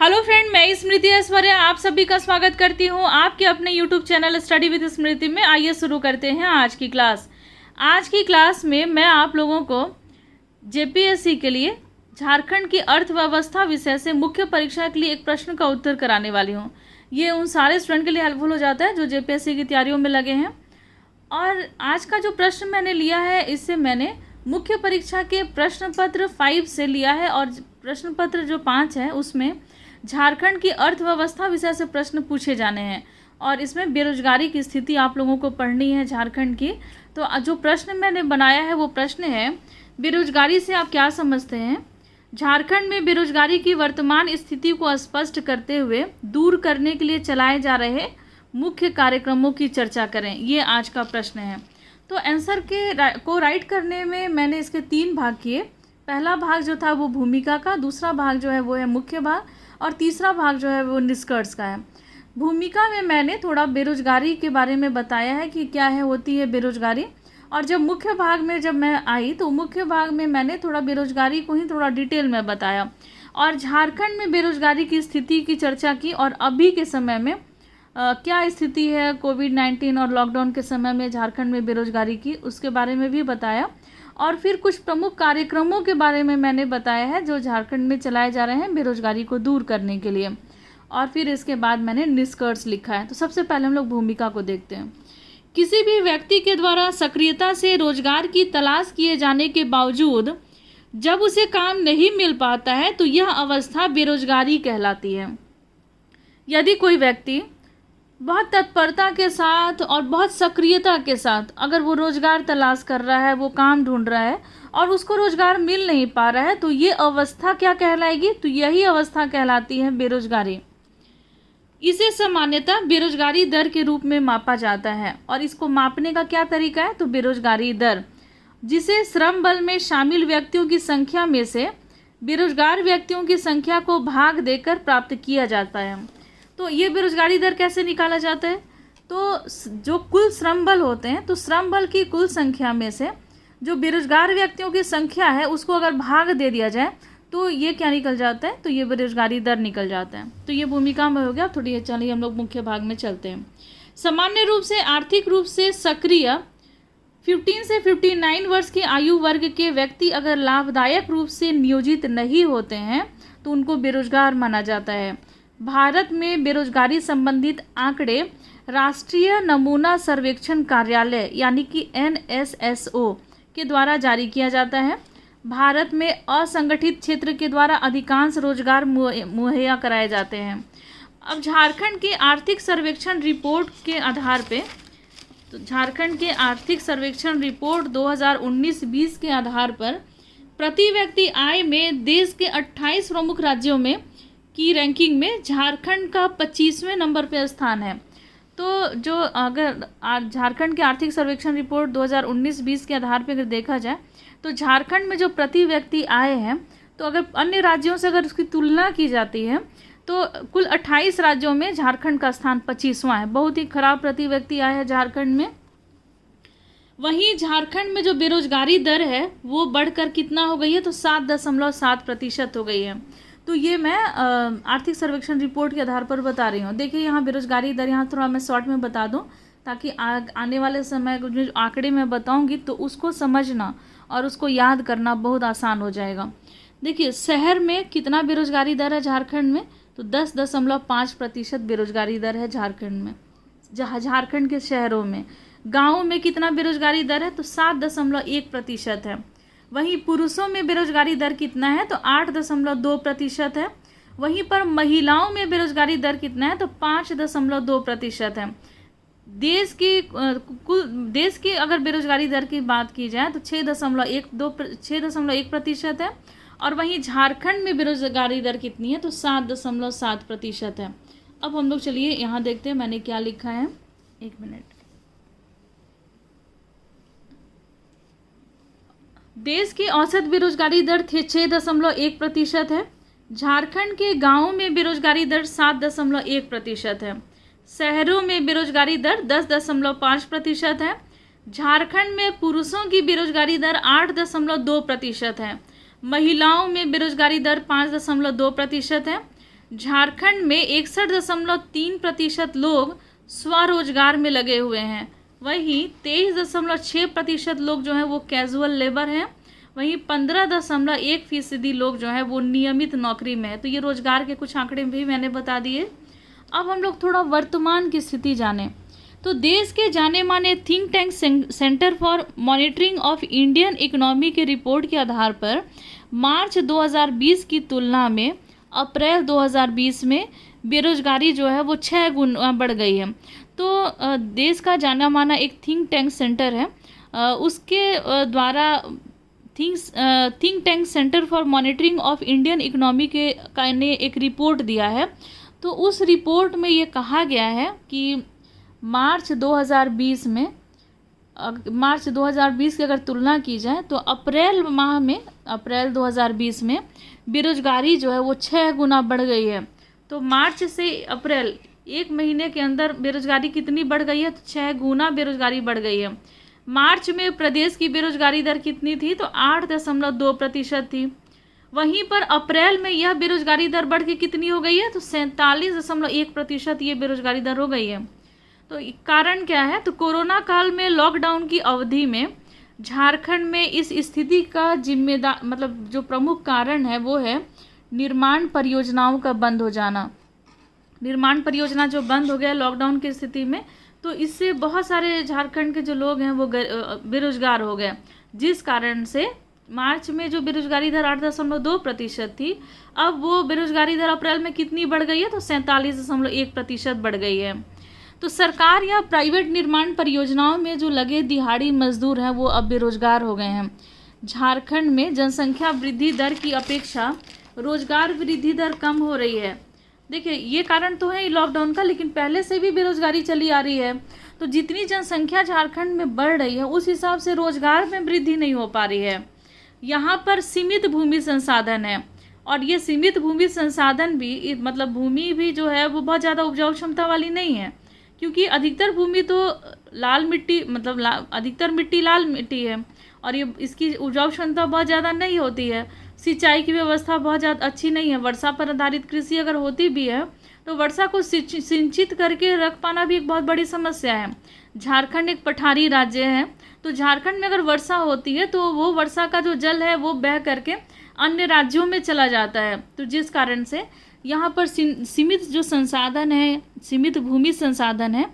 Hello friend, मैं स्मृति ऐश्वर्या आप सभी का स्वागत करती हूँ आपके अपने यूट्यूब चैनल स्टडी विद स्मृति में। आइए शुरू करते हैं आज की क्लास। आज की क्लास में मैं आप लोगों को जेपीएससी के लिए झारखंड की अर्थव्यवस्था विषय से मुख्य परीक्षा के लिए एक प्रश्न का उत्तर कराने वाली हूँ। ये उन सारे स्टूडेंट के लिए हेल्पफुल हो जाता है जो जेपीएससी की तैयारियों में लगे हैं। और आज का जो प्रश्न मैंने लिया है इससे मैंने मुख्य परीक्षा के प्रश्न पत्र 5 से लिया है और प्रश्न पत्र जो 5 है उसमें झारखंड की अर्थव्यवस्था विषय से प्रश्न पूछे जाने हैं और इसमें बेरोजगारी की स्थिति आप लोगों को पढ़नी है झारखंड की। तो जो प्रश्न मैंने बनाया है वो प्रश्न है, बेरोजगारी से आप क्या समझते हैं? झारखंड में बेरोजगारी की वर्तमान स्थिति को स्पष्ट करते हुए दूर करने के लिए चलाए जा रहे मुख्य कार्यक्रमों की चर्चा करें। ये आज का प्रश्न है। तो आंसर को राइट करने में मैंने इसके 3 भाग किए। पहला भाग जो था वो भूमिका का, दूसरा भाग जो है वो है मुख्य भाग और तीसरा भाग जो है वो निष्कर्ष का है। भूमिका में मैंने थोड़ा बेरोजगारी के बारे में बताया है कि क्या है होती है बेरोजगारी, और जब मुख्य भाग में जब मैं आई तो मुख्य भाग में मैंने थोड़ा बेरोजगारी को ही थोड़ा डिटेल में बताया और झारखंड में बेरोजगारी की स्थिति की चर्चा की और अभी के समय में क्या स्थिति है कोविड-19 और लॉकडाउन के समय में झारखंड में बेरोजगारी की, उसके बारे में भी बताया। और फिर कुछ प्रमुख कार्यक्रमों के बारे में मैंने बताया है जो झारखंड में चलाए जा रहे हैं बेरोजगारी को दूर करने के लिए। और फिर इसके बाद मैंने निष्कर्ष लिखा है। तो सबसे पहले हम लोग भूमिका को देखते हैं। किसी भी व्यक्ति के द्वारा सक्रियता से रोजगार की तलाश किए जाने के बावजूद जब उसे काम नहीं मिल पाता है तो यह अवस्था बेरोजगारी कहलाती है। यदि कोई व्यक्ति बहुत तत्परता के साथ और बहुत सक्रियता के साथ अगर वो रोज़गार तलाश कर रहा है, वो काम ढूंढ रहा है और उसको रोज़गार मिल नहीं पा रहा है तो ये अवस्था क्या कहलाएगी? तो यही अवस्था कहलाती है बेरोजगारी। इसे सामान्यतः बेरोजगारी दर के रूप में मापा जाता है और इसको मापने का क्या तरीका है? तो बेरोजगारी दर, जिसे श्रम बल में शामिल व्यक्तियों की संख्या में से बेरोजगार व्यक्तियों की संख्या को भाग देकर प्राप्त किया जाता है। तो ये बेरोजगारी दर कैसे निकाला जाता है? तो जो कुल श्रम बल होते हैं तो श्रम बल की कुल संख्या में से जो बेरोजगार व्यक्तियों की संख्या है उसको अगर भाग दे दिया जाए तो ये क्या निकल जाता है? तो ये बेरोजगारी दर निकल जाता है। तो ये भूमिका में हो गया। थोड़ी चलिए हम लोग मुख्य भाग में चलते हैं। सामान्य रूप से आर्थिक रूप से सक्रिय 15 से 59 वर्ष की आयु वर्ग के व्यक्ति अगर लाभदायक रूप से नियोजित नहीं होते हैं तो उनको बेरोजगार माना जाता है। भारत में बेरोजगारी संबंधित आंकड़े राष्ट्रीय नमूना सर्वेक्षण कार्यालय यानी कि NSSO के द्वारा जारी किया जाता है। भारत में असंगठित क्षेत्र के द्वारा अधिकांश रोजगार मुहैया कराए जाते हैं। अब झारखंड के आर्थिक सर्वेक्षण रिपोर्ट के आधार पे, तो झारखंड के आर्थिक सर्वेक्षण रिपोर्ट 2019-20 के आधार पर प्रति व्यक्ति आय में देश के 28 प्रमुख राज्यों में की रैंकिंग में झारखंड का 25वें नंबर पर स्थान है। तो जो अगर झारखंड के आर्थिक सर्वेक्षण रिपोर्ट 2019-20 के आधार पर अगर देखा जाए तो झारखंड में जो प्रति व्यक्ति आय है तो अगर अन्य राज्यों से अगर उसकी तुलना की जाती है तो कुल 28 राज्यों में झारखंड का स्थान 25वां है। बहुत ही खराब प्रति व्यक्ति आय है झारखंड में। वहीं झारखंड में जो बेरोजगारी दर है वो बढ़कर कितना हो गई है? तो 7.7% हो गई है। तो ये मैं आर्थिक सर्वेक्षण रिपोर्ट के आधार पर बता रही हूँ। देखिए यहाँ बेरोजगारी दर, यहाँ थोड़ा मैं शॉर्ट में बता दूँ ताकि आने वाले समय जो आंकड़े मैं बताऊँगी तो उसको समझना और उसको याद करना बहुत आसान हो जाएगा। देखिए शहर में कितना बेरोजगारी दर है झारखंड में? तो 10.5% बेरोजगारी दर है झारखंड में, झारखंड के शहरों में। गाँव में कितना बेरोजगारी दर है? तो 7.1% है। वहीं पुरुषों में बेरोजगारी दर कितना है? तो 8.2% है। वहीं पर महिलाओं में बेरोजगारी दर कितना है? तो 5.2% है। देश की अगर बेरोजगारी दर की बात की जाए तो 6.1% है और वहीं झारखंड में बेरोजगारी दर कितनी है? तो 7.7% है। अब हम लोग चलिए यहाँ देखते हैं मैंने क्या लिखा है। एक मिनट। देश की औसत बेरोजगारी दर 6.1% है। झारखंड के गांवों में बेरोजगारी दर 7.1% है। शहरों में बेरोजगारी दर 10.5% है। झारखंड में पुरुषों की बेरोजगारी दर 8.2% है। महिलाओं में बेरोजगारी दर 5.2% है। झारखंड में 61.3% लोग स्वरोजगार में लगे हुए हैं। वहीं 23.6% लोग जो हैं वो कैजुअल लेबर हैं। वहीं 15.1% लोग जो हैं वो नियमित नौकरी में है। तो ये रोजगार के कुछ आंकड़े भी मैंने बता दिए। अब हम लोग थोड़ा वर्तमान की स्थिति जानें। तो देश के जाने माने think tank centre for monitoring of Indian economy के रिपोर्ट के आधार पर मार्च 2020 की तुलना में अप्रैल 2020 में बेरोजगारी जो है वो 6 गुना बढ़ गई है। तो देश का जाना माना एक थिंक टैंक सेंटर है, उसके द्वारा think tank centre for monitoring of Indian economy का ने एक रिपोर्ट दिया है। तो उस रिपोर्ट में ये कहा गया है कि मार्च 2020 की अगर तुलना की जाए तो अप्रैल 2020 में बेरोजगारी जो है वो 6 गुना बढ़ गई है। तो मार्च से अप्रैल 1 महीने के अंदर बेरोजगारी कितनी बढ़ गई है? तो 6 गुना बेरोजगारी बढ़ गई है। मार्च में प्रदेश की बेरोजगारी दर कितनी थी? तो 8.2% थी। वहीं पर अप्रैल में यह बेरोजगारी दर बढ़ के कितनी हो गई है? तो 47.1% ये बेरोजगारी दर हो गई है। तो कारण क्या है? तो कोरोना काल में लॉकडाउन की अवधि में झारखंड में इस स्थिति का जिम्मेदार जो प्रमुख कारण है वो है निर्माण परियोजनाओं का बंद हो जाना। निर्माण परियोजना जो बंद हो गया लॉकडाउन की स्थिति में, तो इससे बहुत सारे झारखंड के जो लोग हैं वो बेरोजगार हो गए, जिस कारण से मार्च में जो बेरोजगारी दर 8.2% थी, अब वो बेरोजगारी दर अप्रैल में कितनी बढ़ गई है? तो 47.1% बढ़ गई है। तो सरकार या प्राइवेट निर्माण परियोजनाओं में जो लगे दिहाड़ी मजदूर हैं वो अब बेरोजगार हो गए हैं। झारखंड में जनसंख्या वृद्धि दर की अपेक्षा रोजगार वृद्धि दर कम हो रही है। देखिए, ये कारण तो है लॉकडाउन का, लेकिन पहले से भी बेरोजगारी चली आ रही है। तो जितनी जनसंख्या झारखंड में बढ़ रही है उस हिसाब से रोजगार में वृद्धि नहीं हो पा रही है। यहाँ पर सीमित भूमि संसाधन है, और ये सीमित भूमि संसाधन भी भूमि भी जो है वो बहुत ज़्यादा उपजाऊ क्षमता वाली नहीं है, क्योंकि अधिकतर भूमि तो लाल मिट्टी अधिकतर मिट्टी लाल मिट्टी है, और ये इसकी उपजाऊ क्षमता बहुत ज़्यादा नहीं होती है। सिंचाई की व्यवस्था बहुत ज़्यादा अच्छी नहीं है। वर्षा पर आधारित कृषि अगर होती भी है तो वर्षा को सिंचित करके रख पाना भी एक बहुत बड़ी समस्या है। झारखंड एक पठारी राज्य है, तो झारखंड में अगर वर्षा होती है तो वो वर्षा का जो जल है वो बह करके अन्य राज्यों में चला जाता है। तो जिस कारण से यहाँ पर सीमित जो संसाधन है, सीमित भूमि संसाधन है,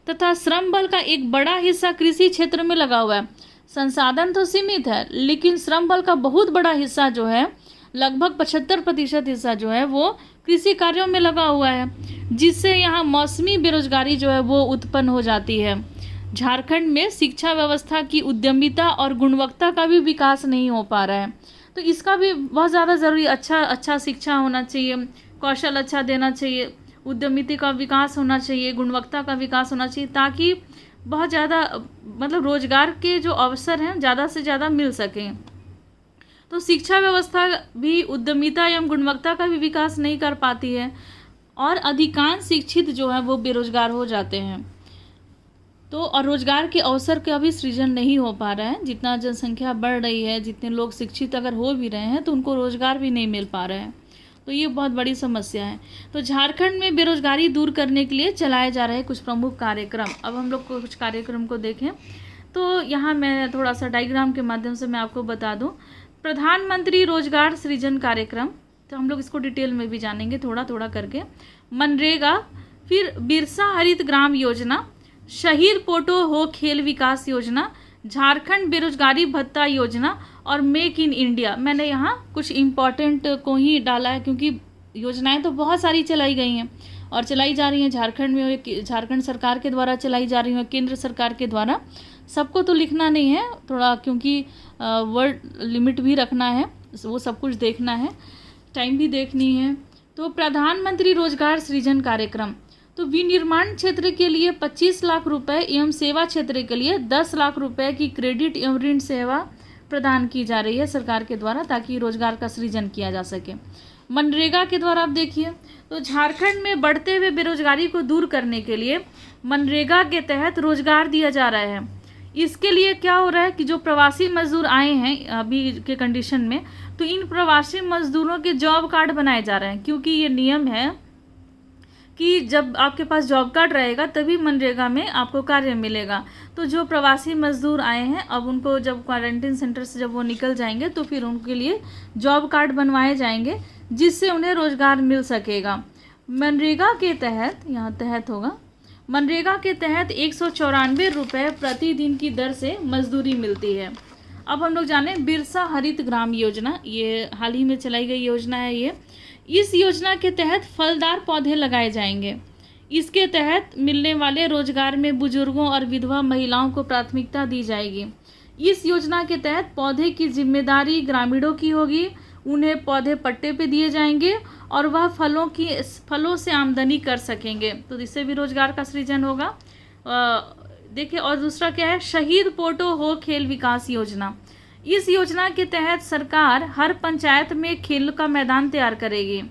तथा श्रम बल का एक बड़ा हिस्सा कृषि क्षेत्र में लगा हुआ है। संसाधन तो सीमित है, लेकिन श्रम बल का बहुत बड़ा हिस्सा जो है, लगभग 75% हिस्सा जो है वो कृषि कार्यों में लगा हुआ है, जिससे यहाँ मौसमी बेरोजगारी जो है वो उत्पन्न हो जाती है। झारखंड में शिक्षा व्यवस्था की उद्यमिता और गुणवत्ता का भी विकास नहीं हो पा रहा है। तो इसका भी बहुत ज़्यादा ज़रूरी, अच्छा शिक्षा होना चाहिए, कौशल अच्छा देना चाहिए, उद्यमिता का विकास होना चाहिए, गुणवत्ता का विकास होना चाहिए, ताकि बहुत ज़्यादा रोजगार के जो अवसर हैं ज़्यादा से ज़्यादा मिल सकें। तो शिक्षा व्यवस्था भी उद्यमिता एवं गुणवत्ता का भी विकास नहीं कर पाती है, और अधिकांश शिक्षित जो है वो बेरोजगार हो जाते हैं। तो और रोजगार के अवसर का भी सृजन नहीं हो पा रहा है। जितना जनसंख्या बढ़ रही है, जितने लोग शिक्षित अगर हो भी रहे हैं तो उनको रोजगार भी नहीं मिल पा रहा है। तो ये बहुत बड़ी समस्या है। तो झारखंड में बेरोजगारी दूर करने के लिए चलाए जा रहे कुछ प्रमुख कार्यक्रम, अब हम लोग कुछ कार्यक्रम को देखें। तो यहाँ मैं थोड़ा सा डायग्राम के माध्यम से मैं आपको बता दूँ। प्रधानमंत्री रोजगार सृजन कार्यक्रम, तो हम लोग इसको डिटेल में भी जानेंगे थोड़ा थोड़ा करके। मनरेगा, फिर बिरसा हरित ग्राम योजना, शहीद पोटो हो खेल विकास योजना, झारखंड बेरोजगारी भत्ता योजना और मेक इन इंडिया। मैंने यहाँ कुछ इम्पॉर्टेंट को ही डाला है, क्योंकि योजनाएं तो बहुत सारी चलाई गई हैं और चलाई जा रही हैं झारखंड में, झारखंड सरकार के द्वारा चलाई जा रही हैं, केंद्र सरकार के द्वारा। सबको तो लिखना नहीं है थोड़ा, क्योंकि वर्ड लिमिट भी रखना है, वो सब कुछ देखना है, टाइम भी देखनी है। तो प्रधानमंत्री रोजगार सृजन कार्यक्रम, तो विनिर्माण क्षेत्र के लिए 25 लाख रुपए एवं सेवा क्षेत्र के लिए 10 लाख रुपए की क्रेडिट एवं ऋण सेवा प्रदान की जा रही है सरकार के द्वारा, ताकि रोजगार का सृजन किया जा सके। मनरेगा के द्वारा आप देखिए, तो झारखंड में बढ़ते हुए बेरोजगारी को दूर करने के लिए मनरेगा के तहत रोजगार दिया जा रहा है। इसके लिए क्या हो रहा है कि जो प्रवासी मजदूर आए हैं अभी के कंडीशन में, तो इन प्रवासी मजदूरों के जॉब कार्ड बनाए जा रहे हैं, क्योंकि ये नियम है कि जब आपके पास जॉब कार्ड रहेगा तभी मनरेगा में आपको कार्य मिलेगा। तो जो प्रवासी मजदूर आए हैं, अब उनको जब क्वारंटीन सेंटर से जब वो निकल जाएंगे तो फिर उनके लिए जॉब कार्ड बनवाए जाएंगे, जिससे उन्हें रोजगार मिल सकेगा। मनरेगा के तहत, यहाँ तहत होगा, मनरेगा के तहत 194 रुपये प्रतिदिन की दर से मजदूरी मिलती है। अब हम लोग जाने बिरसा हरित ग्राम योजना, ये हाल ही में चलाई गई योजना है ये। इस योजना के तहत फलदार पौधे लगाए जाएंगे। इसके तहत मिलने वाले रोजगार में बुजुर्गों और विधवा महिलाओं को प्राथमिकता दी जाएगी। इस योजना के तहत पौधे की जिम्मेदारी ग्रामीणों की होगी, उन्हें पौधे पट्टे पे दिए जाएंगे और वह फलों से आमदनी कर सकेंगे, तो इससे भी रोजगार का सृजन होगा। देखिए, और दूसरा क्या है, शहीद पोटो हो खेल विकास योजना। इस योजना के तहत सरकार हर पंचायत में खेल का मैदान तैयार करेगी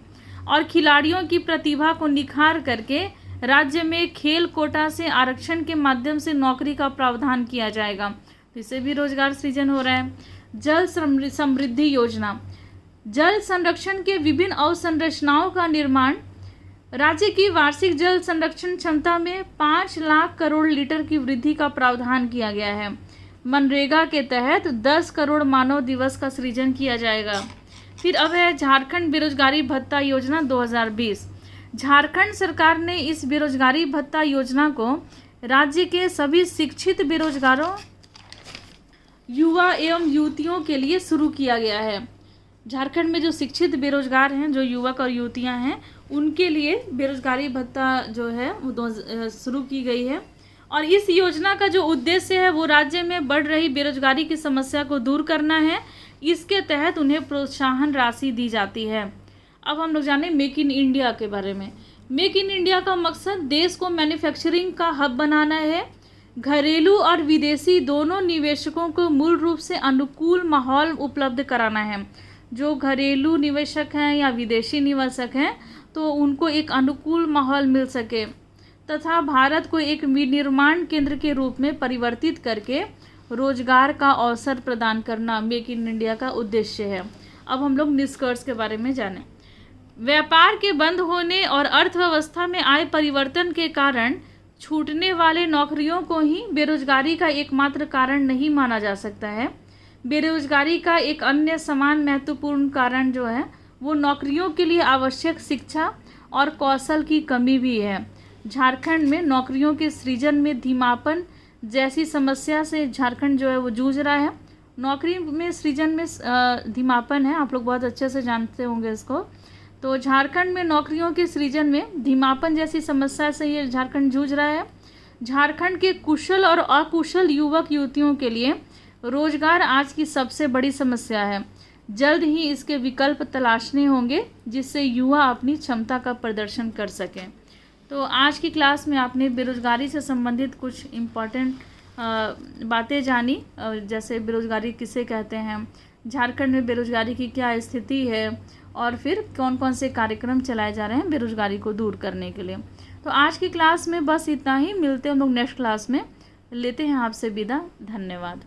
और खिलाड़ियों की प्रतिभा को निखार करके राज्य में खेल कोटा से आरक्षण के माध्यम से नौकरी का प्रावधान किया जाएगा, तो इससे भी रोजगार सृजन हो रहा है। जल समृद्धि योजना, जल संरक्षण के विभिन्न अवसंरचनाओं का निर्माण। राज्य की वार्षिक जल संरक्षण क्षमता में 5 लाख करोड़ लीटर की वृद्धि का प्रावधान किया गया है। मनरेगा के तहत 10 करोड़ मानव दिवस का सृजन किया जाएगा। फिर अब है झारखंड बेरोजगारी भत्ता योजना 2020। झारखंड सरकार ने इस बेरोजगारी भत्ता योजना को राज्य के सभी शिक्षित बेरोजगारों, युवा एवं युवतियों के लिए शुरू किया गया है। झारखंड में जो शिक्षित बेरोजगार हैं, जो युवक और युवतियां हैं, उनके लिए बेरोजगारी भत्ता जो है वो शुरू की गई है। और इस योजना का जो उद्देश्य है वो राज्य में बढ़ रही बेरोजगारी की समस्या को दूर करना है। इसके तहत उन्हें प्रोत्साहन राशि दी जाती है। अब हम लोग जाने मेक इन इंडिया के बारे में। मेक इन इंडिया का मकसद देश को मैन्युफैक्चरिंग का हब बनाना है। घरेलू और विदेशी दोनों निवेशकों को मूल रूप से अनुकूल माहौल उपलब्ध कराना है। जो घरेलू निवेशक हैं या विदेशी निवेशक हैं, तो उनको एक अनुकूल माहौल मिल सके तथा भारत को एक विनिर्माण केंद्र के रूप में परिवर्तित करके रोजगार का अवसर प्रदान करना मेक इन इंडिया का उद्देश्य है। अब हम लोग निष्कर्ष के बारे में जानें। व्यापार के बंद होने और अर्थव्यवस्था में आए परिवर्तन के कारण छूटने वाले नौकरियों को ही बेरोजगारी का एकमात्र कारण नहीं माना जा सकता है। बेरोजगारी का एक अन्य समान महत्वपूर्ण कारण जो है वो नौकरियों के लिए आवश्यक शिक्षा और कौशल की कमी भी है। झारखंड में नौकरियों के सृजन में धीमापन जैसी समस्या से झारखंड जो है वो जूझ रहा है। नौकरी में सृजन में धीमापन है, आप लोग बहुत अच्छे से जानते होंगे इसको। तो झारखंड में नौकरियों के सृजन में धीमापन जैसी समस्या से ये झारखंड जूझ रहा है। झारखंड के कुशल और अकुशल युवक युवतियों के लिए रोजगार आज की सबसे बड़ी समस्या है। जल्द ही इसके विकल्प तलाशने होंगे जिससे युवा अपनी क्षमता का प्रदर्शन कर सकें। तो आज की क्लास में आपने बेरोजगारी से संबंधित कुछ इम्पॉर्टेंट बातें जानी, जैसे बेरोजगारी किसे कहते हैं, झारखंड में बेरोजगारी की क्या स्थिति है और फिर कौन कौन से कार्यक्रम चलाए जा रहे हैं बेरोजगारी को दूर करने के लिए। तो आज की क्लास में बस इतना ही। मिलते हैं हम लोग नेक्स्ट क्लास में। लेते हैं आपसे विदा। धन्यवाद।